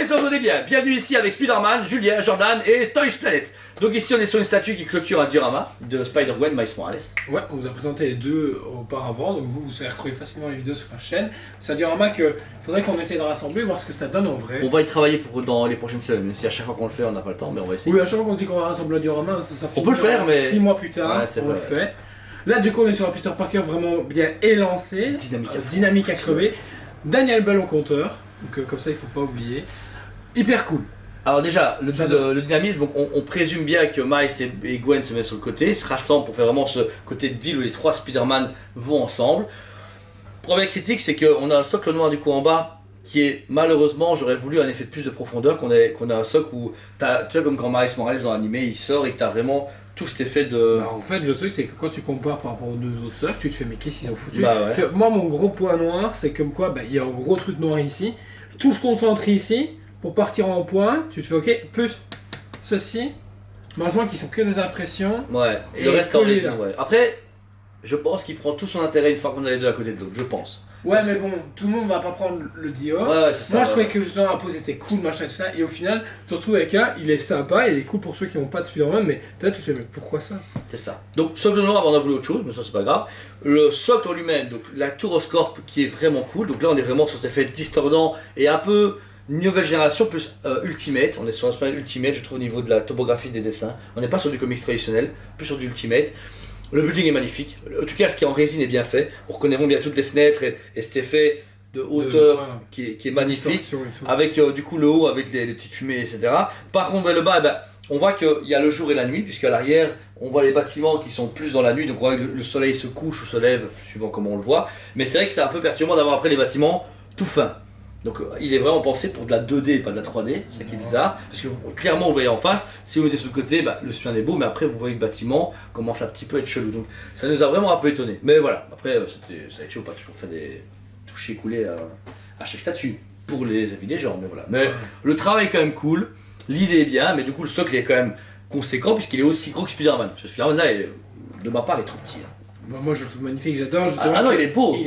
les entendez bien. Bienvenue ici avec Spider-Man, Julien, Jordan et Toys Planet. Donc ici on est sur une statue qui clôture un diorama de Spider-Gwen Miles Morales. Ouais, on vous a présenté les deux auparavant, donc vous allez retrouver facilement les vidéos sur la chaîne. C'est un diorama que faudrait qu'on essaye de rassembler, voir ce que ça donne en vrai. On va y travailler dans les prochaines semaines, même si à chaque fois qu'on le fait on n'a pas le temps, mais on va essayer. Oui, à chaque fois qu'on dit qu'on va rassembler un diorama, ça on peut le faire, mais 6 mois plus tard, ouais, on le fait. Là du coup on est sur un Peter Parker vraiment bien élancé, dynamique à crever. Daniel Bell au compteur, donc comme ça il faut pas oublier. Hyper cool. Alors déjà, le dynamisme, donc on présume bien que Miles et Gwen se mettent sur le côté, se rassemblent pour faire vraiment ce côté de ville où les trois Spider-Man vont ensemble. Première critique, c'est qu'on a un socle noir du coup en bas qui est malheureusement, j'aurais voulu un effet de plus de profondeur, qu'on a un socle où tu vois comme quand Miles Morales dans l'animé il sort et que tu as vraiment tout cet effet de... Bah, en fait le truc c'est que quand tu compares par rapport aux deux autres socles, tu te fais mais qu'est-ce qu'ils ont foutu ouais. Moi mon gros point noir c'est comme quoi il y a un gros truc noir ici, tout se concentre ici. Pour partir en point, tu te fais ok, plus ceci, malheureusement qui sont que des impressions. Ouais, et le reste en résine, ouais. Après, je pense qu'il prend tout son intérêt une fois qu'on a les deux à côté de l'autre, je pense. Ouais, mais bon, tout le monde va pas prendre le Dior. Ouais, c'est ça. Moi je trouvais que justement la pose était cool, machin, tout ça, et au final, tu te retrouves avec un, il est sympa, il est cool pour ceux qui n'ont pas de Spider-Man, mais peut-être tu te fais, mais pourquoi ça? C'est ça. Donc, socle noir, on a voulu autre chose, mais ça c'est pas grave. Le socle en lui-même, donc la tour au scorp qui est vraiment cool, donc là on est vraiment sur cet effet distordant et un peu. Nouvelle génération plus Ultimate, on est sur un Spider Ultimate je trouve au niveau de la topographie des dessins, on n'est pas sur du comics traditionnel, plus sur du Ultimate. Le building est magnifique, en tout cas ce qui est en résine est bien fait, on reconnaît vraiment bien toutes les fenêtres et cet effet de hauteur qui est magnifique, avec du coup le haut avec les petites fumées etc. Par contre vers le bas, on voit qu'il y a le jour et la nuit, puisqu'à l'arrière on voit les bâtiments qui sont plus dans la nuit, donc on voit que le soleil se couche ou se lève, suivant comment on le voit, mais c'est vrai que c'est un peu perturbant d'avoir après les bâtiments tout fins. Donc il est vraiment pensé pour de la 2D et pas de la 3D, c'est ça qui est bizarre, parce que clairement vous voyez en face, si vous mettez sur le côté, le super est beau, mais après vous voyez le bâtiment commence à un petit peu être chelou, donc ça nous a vraiment un peu étonné. Mais voilà, après ça a été chaud, pas toujours fait des toucher couler à chaque statue, pour les avis des gens, mais voilà. Mais le travail est quand même cool, l'idée est bien, mais du coup le socle est quand même conséquent, puisqu'il est aussi gros que Spider-Man, parce que Spider-Man là, de ma part, est trop petit. Moi je le trouve magnifique, j'adore justement. Ah non, il est beau.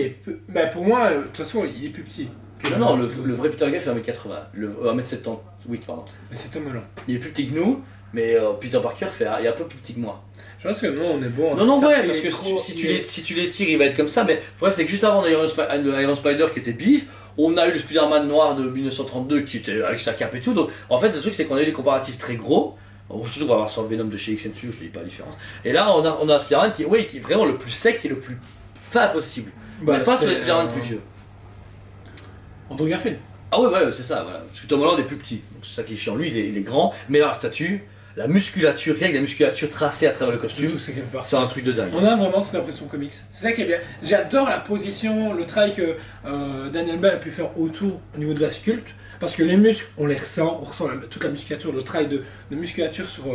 Pour moi, de toute façon, il est plus petit. Non, le vrai Peter Parker fait 1m80, 1m78 pardon. Mais c'est Tom Holland. Il est plus petit que nous, mais Peter Parker il est un peu plus petit que moi. Je pense que non, on est bon. Non, ouais, parce que si tu les tires, il va être comme ça, mais le problème c'est que juste avant Iron Spider qui était bif, on a eu le Spider-Man noir de 1932 qui était avec sa cape et tout, donc en fait le truc c'est qu'on a eu des comparatifs très gros. Surtout on va avoir sur le Venom de chez XM, je ne dis pas la différence. Et là on a un Spider-Man qui est vraiment le plus sec et le plus fin possible. Mais pas sur les Spider-Man plus vieux. Andrew Garfield. Ah ouais, c'est ça, voilà. Parce que Tom Holland est plus petit, donc c'est ça qui est chiant. Lui, il est grand, mais la statue, la musculature, rien que la musculature tracée à travers le costume, c'est un truc de dingue. On a vraiment cette impression comics. C'est ça qui est bien. J'adore la position, le travail que Daniel Bell a pu faire autour au niveau de la sculpte, parce que les muscles, on les ressent, toute la musculature, le travail de musculature sur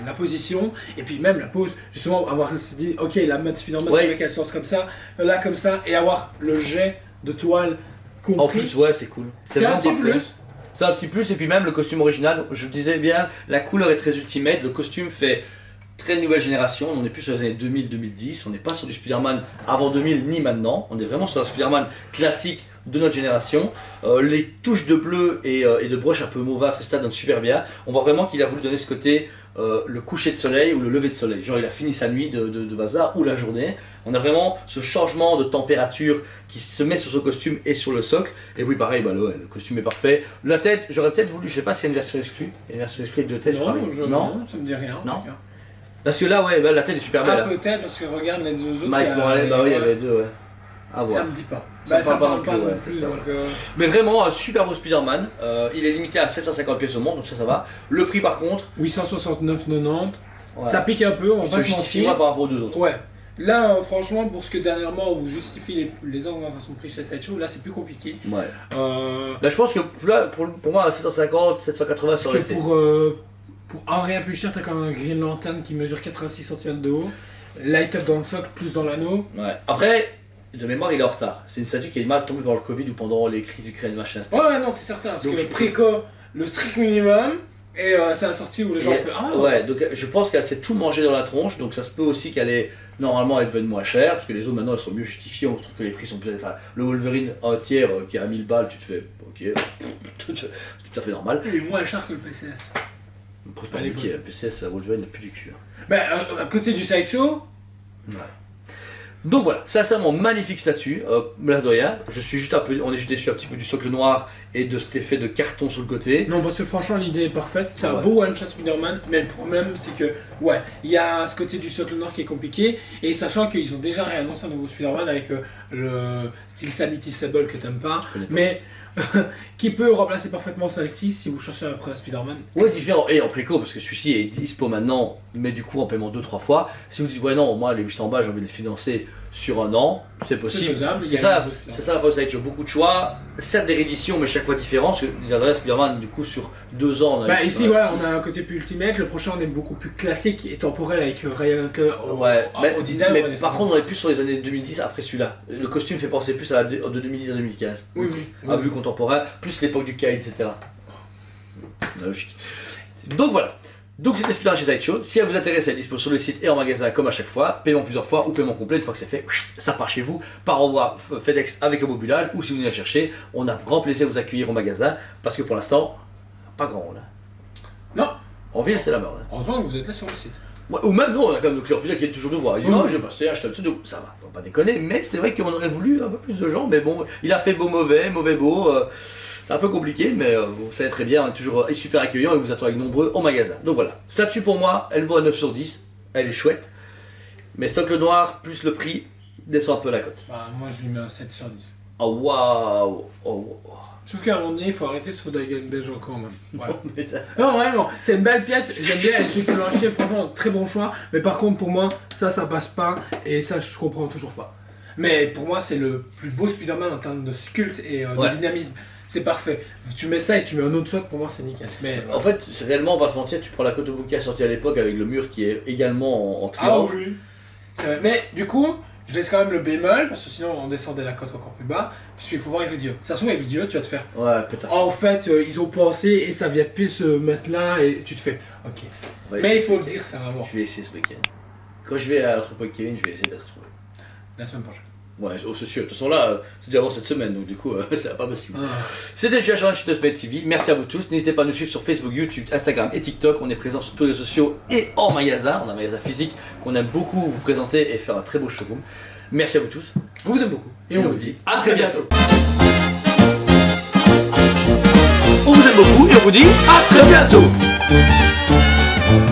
la position, et puis même la pose, justement, avoir dit, ok, la mode Spider-Man, c'est vrai qu'elle sort comme ça, là comme ça, et avoir le jet de toile. Compris. En plus, ouais, c'est cool. C'est un petit plus. C'est un petit plus, et puis même le costume original, je disais bien, la couleur est très ultimate, le costume fait très nouvelle génération, on est plus sur les années 2000-2010, on n'est pas sur du Spider-Man avant 2000 ni maintenant, on est vraiment sur un Spider-Man classique de notre génération. Les touches de bleu et de broche un peu mauvâtre, ça donne super bien. On voit vraiment qu'il a voulu donner ce côté le coucher de soleil ou le lever de soleil. Genre il a fini sa nuit de bazar ou la journée. On a vraiment ce changement de température qui se met sur ce costume et sur le socle. Et oui pareil, le costume est parfait. La tête, j'aurais peut-être voulu, je sais pas s'il y a une version exclue. Il y a une version exclue de tête, non, ça me dit rien. Non. Parce que là, la tête est super belle. Peut-être, parce que regarde les deux autres. Miles Morales, il y avait les deux, ouais. À voir. Ça me dit pas. Ça parle pas non plus, ça. Mais vraiment un super beau Spider-Man, il est limité à 750 pièces au monde, donc ça va. Le prix par contre 869,90, ça pique un peu, on va pas se mentir. Par rapport aux deux autres. Ouais. Là franchement pour ce que dernièrement on vous justifie les augmentations de prix chez Sideshow, là c'est plus compliqué. Ouais. Là je pense que là, pour moi à 750, 780 ça aurait été. Pour un rien plus cher, t'as quand même un Green Lantern qui mesure 86 cm de haut, light up dans le socle plus dans l'anneau. Ouais. Après de mémoire, il est en retard. C'est une statue qui est mal tombée pendant le Covid ou pendant les crises d'Ukraine, machin. Ouais, non, c'est certain. Parce que je préco le strict minimum et c'est la sortie où les gens font ah ouais, donc je pense qu'elle s'est tout mangé dans la tronche, donc ça se peut aussi qu'elle est normalement elle devienne moins chère, parce que les autres maintenant elles sont mieux justifiées, on trouve que les prix sont plus. Enfin, le Wolverine un tiers qui est à 1000 balles, tu te fais ok, tout à fait normal. Il est moins cher que le PCS. Pour pas compliqué, PCS, Volkswagen n'a plus du cul. Ben, à côté du sideshow. Ouais. Donc voilà, c'est un magnifique statue, l'air de rien. Je suis juste on est juste déçu un petit peu du socle noir et de cet effet de carton sur le côté. Non, parce que franchement, l'idée est parfaite. C'est un Ouais. beau one-shot Spider-Man, mais le problème, c'est que, ouais, il y a ce côté du socle noir qui est compliqué, et sachant qu'ils ont déjà réannoncé un nouveau Spider-Man avec le style Sanity Sable que t'aimes pas, connais pas. mais qui peut remplacer parfaitement celle-ci si vous cherchez après un Spider-Man. Ouais, différent. Et en préco, parce que celui-ci est dispo maintenant, mais du coup en paiement 2-3 fois. Si vous dites, ouais, non, moi les 800 balles, j'ai envie de les financer sur un an, c'est possible. faisable, il y C'est a ça, un nouveau Spider-Man. c'est ça la fois, ça va être beaucoup de choix. Certes, des rééditions, mais chaque fois différents. Parce que les adresses Spider-Man, du coup, sur 2 ans, on a Bah, eu ici, ça, voilà, six. on a un côté plus ultimate, le prochain on est beaucoup plus classique et temporel avec Ryan Hunter Ouais, au design. mais ouais, par c'est- contre, on est plus sur les années 2010 après celui-là. Le costume fait penser plus à la de 2010 à 2015. Oui, oui. Un plus contemporain, plus l'époque du Kai, etc. Logique. Donc voilà. Donc c'était Spider-Man chez Sideshow. Si elle vous intéresse, elle est disponible sur le site et en magasin comme à chaque fois. Paiement plusieurs fois ou paiement complet. Une fois que c'est fait, ça part chez vous par envoi FedEx avec un mobulage. Ou si vous venez la chercher, on a grand plaisir de vous accueillir au magasin. Parce que pour l'instant, pas grand monde. Non, En ville, c'est la merde. heureusement que vous êtes là sur le site. Ouais, ou même nous, on a quand même nos clients fidèles qui viennent toujours nous voir. Ils disent, Oui. oh, j'ai passé, acheté un petit truc. Ça va, on va pas déconner. Mais c'est vrai qu'on aurait voulu un peu plus de gens. Mais bon, il a fait beau, mauvais, mauvais, beau. C'est un peu compliqué, mais vous savez très bien, on est toujours super accueillant et vous attend avec nombreux au magasin. Donc voilà, statue pour moi, elle vaut à 9 sur 10, elle est chouette. Mais socle noir plus le prix descend un peu la cote. Bah, moi je lui mets un 7 sur 10. Oh waouh, oh, Je trouve qu'à un moment donné, il faut arrêter de se foutre de la gueule des gens quand même. Voilà. putain. Non, vraiment, c'est une belle pièce, j'aime bien, et ceux qui l'ont acheté, franchement, très bon choix. Mais par contre, pour moi, ça passe pas, et ça, je comprends toujours pas. Mais pour moi, c'est le plus beau Spider-Man en termes de sculpte et Ouais. de dynamisme. C'est parfait. Tu mets ça et tu mets un autre socle, pour moi, c'est nickel. Mais, En fait, c'est réellement, on va se mentir, tu prends la Kotobuki sortie à l'époque avec le mur qui est également en ah triangle. oui, c'est vrai. Mais du coup, je laisse quand même le bémol, parce que sinon, on descendait la cote encore plus bas. Parce qu'il faut voir avec le diode. Ça se trouve, avec le diode, tu vas te faire. Ouais, putain. En fait, ils ont pensé et ça vient pile se mettre là et tu te fais. Ok. On va Mais essayer il faut ce le week-end. dire, c'est un mort. Je vais essayer ce week-end. Quand je vais à l'entrepôt avec Kevin, je vais essayer de les retrouver. La semaine prochaine. Ouais, oh, c'est sûr. De toute façon, là, c'est déjà avant cette semaine, donc du coup, c'est pas possible. Ah. C'était Julien Challenge chez Tosmed TV. Merci à vous tous. N'hésitez pas à nous suivre sur Facebook, YouTube, Instagram et TikTok. On est présent sur tous les réseaux sociaux et en magasin. On a un magasin physique qu'on aime beaucoup vous présenter et faire un très beau showroom. Merci à vous tous. On vous aime beaucoup. Et on vous dit à très bientôt. On vous aime beaucoup et on vous dit à très bientôt.